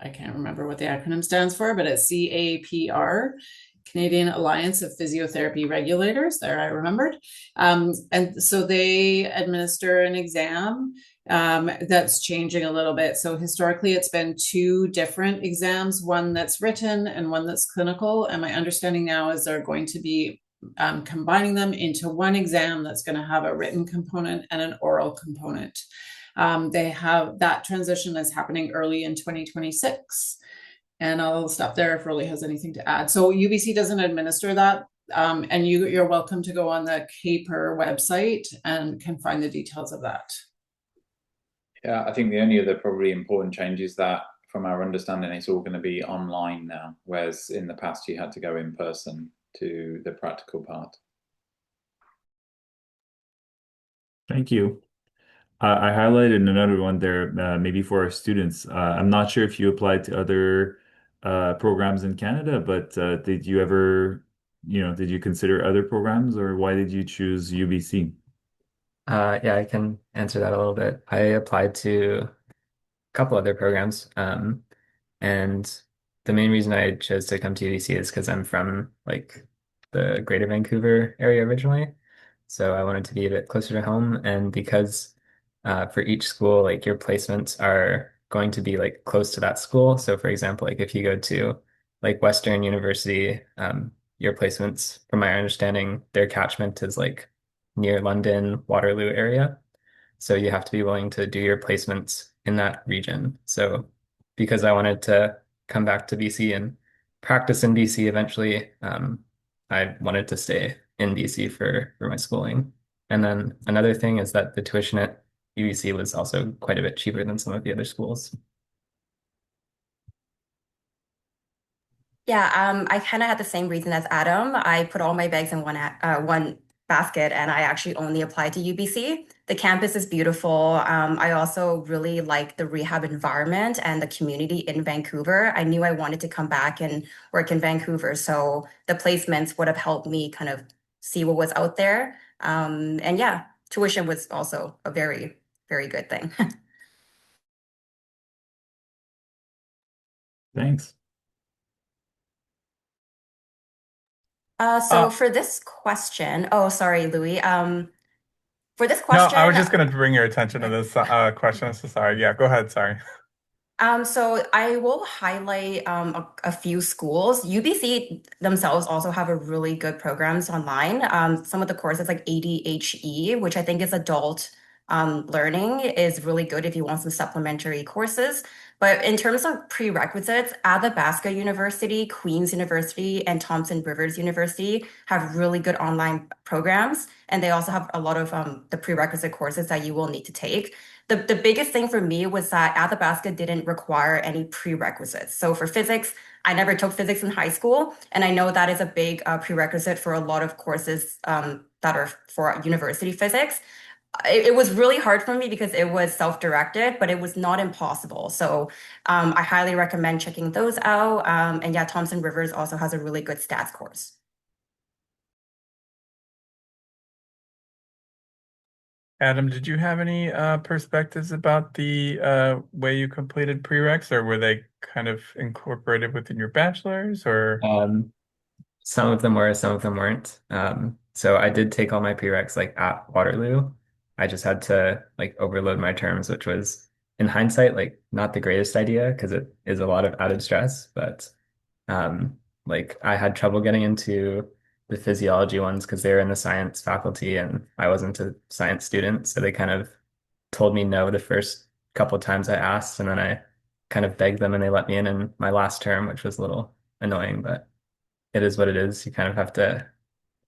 I can't remember what the acronym stands for, but it's CAPR, Canadian Alliance of Physiotherapy Regulators. There, I remembered. And so they administer an exam that's changing a little bit. So historically, it's been two different exams, one that's written and one that's clinical. And my understanding now is they're going to be combining them into one exam that's going to have a written component and an oral component. They have that transition is happening early in 2026. And I'll stop there if Rolly has anything to add. So UBC doesn't administer that. And you're welcome to go on the CAPR website and can find the details of that.
Yeah, I think the only other probably important change is that from our understanding, it's all going to be online now, whereas in the past you had to go in person to the practical part.
Thank you. I highlighted another one there, maybe for our students. I'm not sure if you applied to other programs in Canada, but did you ever, did you consider other programs, or why did you choose UBC?
Yeah, I can answer that a little bit. I applied to a couple other programs, and the main reason I chose to come to UBC is because I'm from like the Greater Vancouver area originally, so I wanted to be a bit closer to home, and because for each school, like your placements are going to be like close to that school. So for example, like if you go to like Western University, your placements, from my understanding, their catchment is like near London, Waterloo area. So you have to be willing to do your placements in that region. So because I wanted to come back to BC and practice in BC eventually, I wanted to stay in BC for my schooling. And then another thing is that the tuition at UBC was also quite a bit cheaper than some of the other schools.
Yeah, I kind of had the same reason as Adam. I put all my bags in one basket, and I actually only applied to UBC. The campus is beautiful. I also really like the rehab environment and the community in Vancouver. I knew I wanted to come back and work in Vancouver, so the placements would have helped me kind of see what was out there. And yeah, tuition was also a very, very good thing.
Thanks.
So for this question, oh, sorry, Louis. For this
No, I was
question,
just going to bring your attention to this question. So sorry. Yeah, go ahead. Sorry.
so I will highlight a few schools. UBC themselves also have a really good programs online. Some of the courses like ADHE, which I think is adult learning, is really good if you want some supplementary courses. But in terms of prerequisites, Athabasca University, Queen's University, and Thompson Rivers University have really good online programs, and they also have a lot of the prerequisite courses that you will need to take. The biggest thing for me was that Athabasca didn't require any prerequisites. So for physics, I never took physics in high school, and I know that is a big prerequisite for a lot of courses that are for university physics. It was really hard for me because it was self-directed, but it was not impossible. So I highly recommend checking those out. And yeah, Thompson Rivers also has a really good stats course.
Adam, did you have any perspectives about the way you completed prereqs, or were they kind of incorporated within your bachelor's, or?
Some of them were, some of them weren't. So I did take all my prereqs like at Waterloo. I just had to like overload my terms, which was in hindsight like not the greatest idea because it is a lot of added stress. But like I had trouble getting into the physiology ones because they were in the science faculty and I wasn't a science student. So they kind of told me no the first couple of times I asked, and then I kind of begged them and they let me in my last term, which was a little annoying, but it is what it is. You kind of have to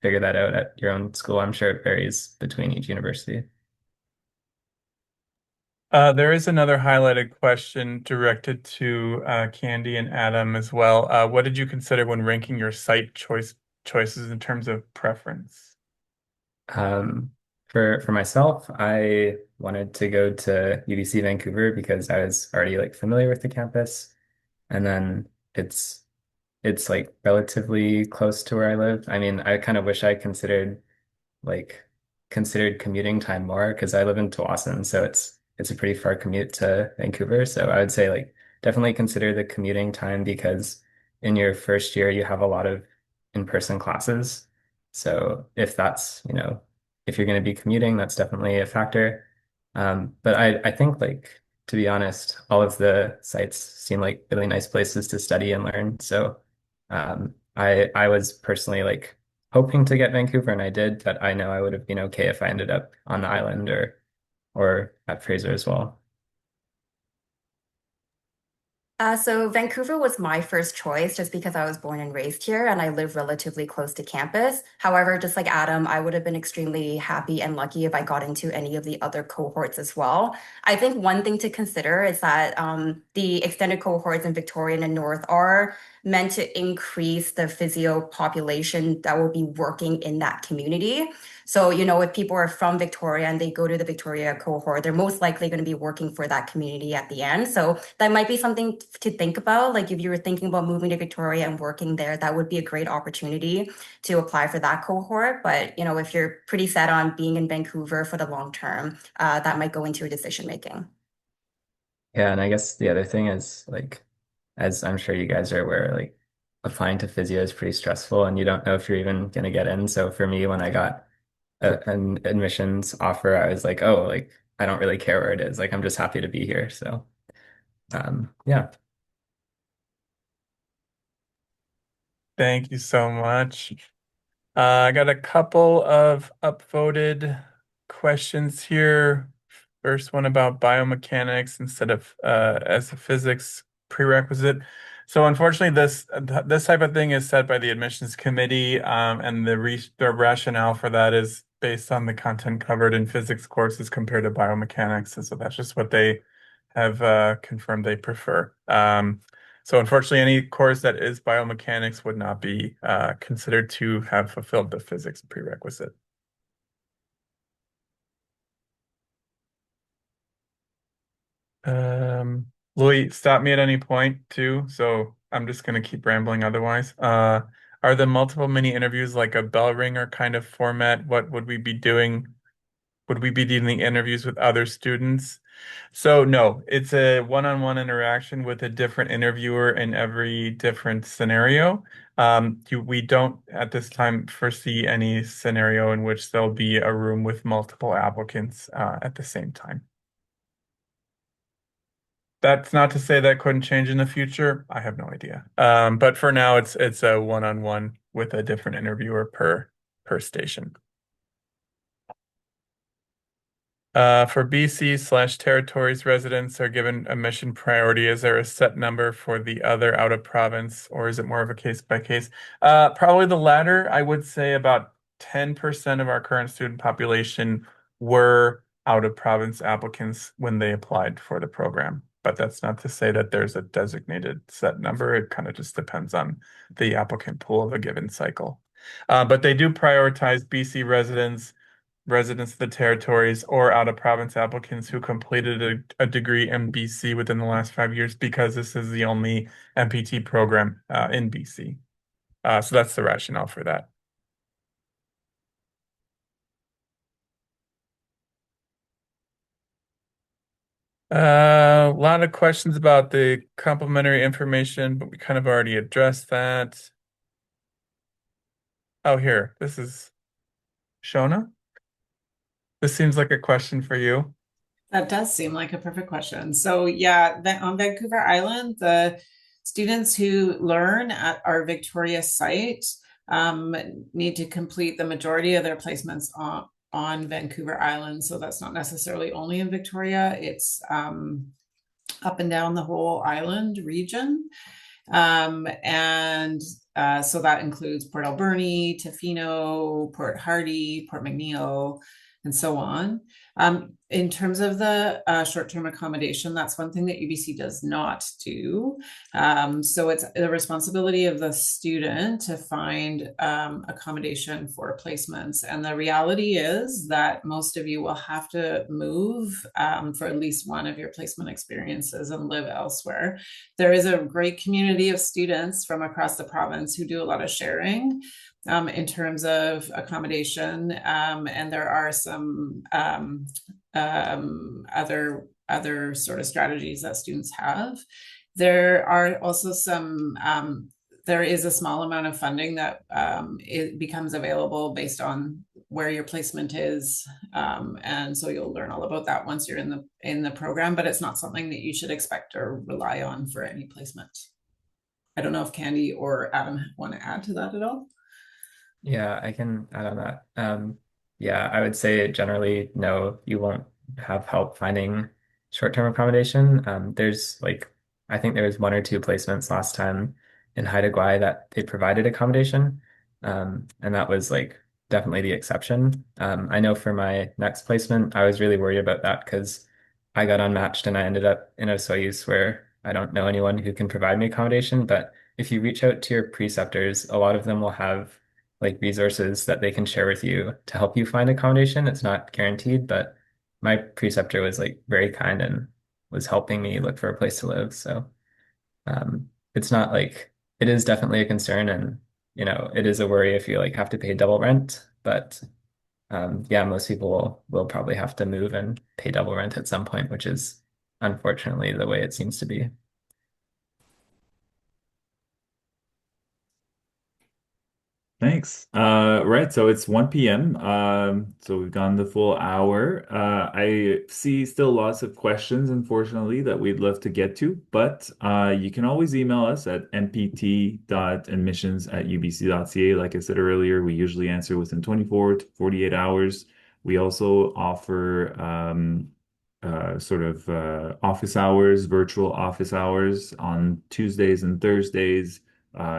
figure that out at your own school. I'm sure it varies between each university.
There is another highlighted question directed to Candy and Adam as well. What did you consider when ranking your site choices in terms of preference?
For myself, I wanted to go to UBC Vancouver because I was already like familiar with the campus, and then it's like relatively close to where I live. I mean, I kind of wish I like considered commuting time more because I live in Tawasin, so it's a pretty far commute to Vancouver. So I would say like definitely consider the commuting time because in your first year you have a lot of in-person classes. So if that's, if you're going to be commuting, that's definitely a factor. But I think like to be honest, all of the sites seem like really nice places to study and learn. So I was personally like hoping to get Vancouver, and I did, but I know I would have been okay if I ended up on the island or at Fraser as well.
So Vancouver was my first choice just because I was born and raised here and I live relatively close to campus. However, just like Adam, I would have been extremely happy and lucky if I got into any of the other cohorts as well. I think one thing to consider is that the extended cohorts in Victorian and North are meant to increase the physio population that will be working in that community. So, if people are from Victoria and they go to the Victoria cohort, they're most likely going to be working for that community at the end. So that might be something to think about. Like if you were thinking about moving to Victoria and working there, that would be a great opportunity to apply for that cohort. But, if you're pretty set on being in Vancouver for the long term, that might go into your decision making.
Yeah, and I guess the other thing is like, as I'm sure you guys are aware, like applying to physio is pretty stressful and you don't know if you're even going to get in. So for me, when I got an admissions offer, I was like, oh, like I don't really care where it is. Like I'm just happy to be here. So yeah.
Thank you so much. I got a couple of upvoted questions here. First one about biomechanics instead of as a physics prerequisite. So unfortunately, this type of thing is set by the admissions committee, and the rationale for that is based on the content covered in physics courses compared to biomechanics. And so that's just what they have confirmed they prefer. So unfortunately, any course that is biomechanics would not be considered to have fulfilled the physics prerequisite. Louis, stop me at any point too. So I'm just gonna keep rambling otherwise. Are the multiple mini interviews like a bell ringer kind of format? What would we be doing? Would we be doing interviews with other students? So no, it's a one-on-one interaction with a different interviewer in every different scenario. We don't at this time foresee any scenario in which there'll be a room with multiple applicants at the same time. That's not to say that couldn't change in the future. I have no idea. But for now, it's a one-on-one with a different interviewer per station. For BC/territories, residents are given a mission priority. Is there a set number for the other out of province, or is it more of a case by case? Probably the latter. I would say about 10% of our current student population were out of province applicants when they applied for the program. But that's not to say that there's a designated set number. It kind of just depends on the applicant pool of a given cycle. But they do prioritize BC residents of the territories, or out of province applicants who completed a degree in BC within the last 5 years, because this is the only MPT program in BC. So that's the rationale for that. A lot of questions about the complementary information, but we kind of already addressed that. Oh, here, this is Shona. This seems like a question for you.
That does seem like a perfect question. So yeah, on Vancouver Island, the students who learn at our Victoria site need to complete the majority of their placements on Vancouver Island. So that's not necessarily only in Victoria, it's up and down the whole island region. So that includes Port Alberni, Tofino, Port Hardy, Port McNeill, and so on. In terms of the short-term accommodation, that's one thing that UBC does not do. So it's the responsibility of the student to find accommodation for placements. And the reality is that most of you will have to move for at least one of your placement experiences and live elsewhere. There is a great community of students from across the province who do a lot of sharing in terms of accommodation, and there are some other sort of strategies that students have. There are also some there is a small amount of funding that it becomes available based on where your placement is, and so you'll learn all about that once you're in the program, but it's not something that you should expect or rely on for any placement. I don't know if Candy or Adam want to add to that at all.
Yeah, I can add on that. Yeah, I would say generally, no, you won't have help finding short-term accommodation. I think there was one or two placements last time in Haida Gwaii that they provided accommodation. And that was like definitely the exception. I know for my next placement, I was really worried about that because I got unmatched and I ended up in a Soyuz where I don't know anyone who can provide me accommodation. But if you reach out to your preceptors, a lot of them will have like resources that they can share with you to help you find accommodation. It's not guaranteed, but my preceptor was like very kind and was helping me look for a place to live. So it's not like it is definitely a concern, and it is a worry if you like have to pay double rent. But yeah, most people will probably have to move and pay double rent at some point, which is unfortunately the way it seems to be.
Thanks. Right, so it's 1 p.m. So we've gone the full hour. I see still lots of questions, unfortunately, that we'd love to get to, but you can always email us at mpt.admissions@ubc.ca. Like I said earlier, we usually answer within 24 to 48 hours. We also offer office hours, virtual office hours on Tuesdays and Thursdays.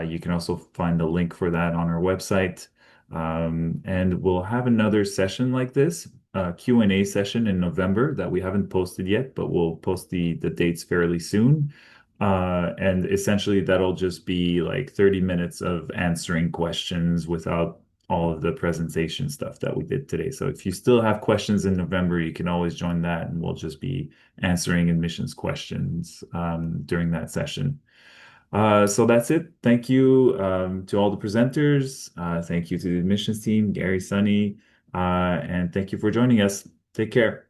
You can also find the link for that on our website. And we'll have another session like this, Q&A session in November that we haven't posted yet, but we'll post the dates fairly soon. And essentially that'll just be like 30 minutes of answering questions without all of the presentation stuff that we did today. So if you still have questions in November, you can always join that, and we'll just be answering admissions questions during that session. So that's it. Thank you to all the presenters. Thank you to the admissions team, Gary, Sunny, and thank you for joining us. Take care.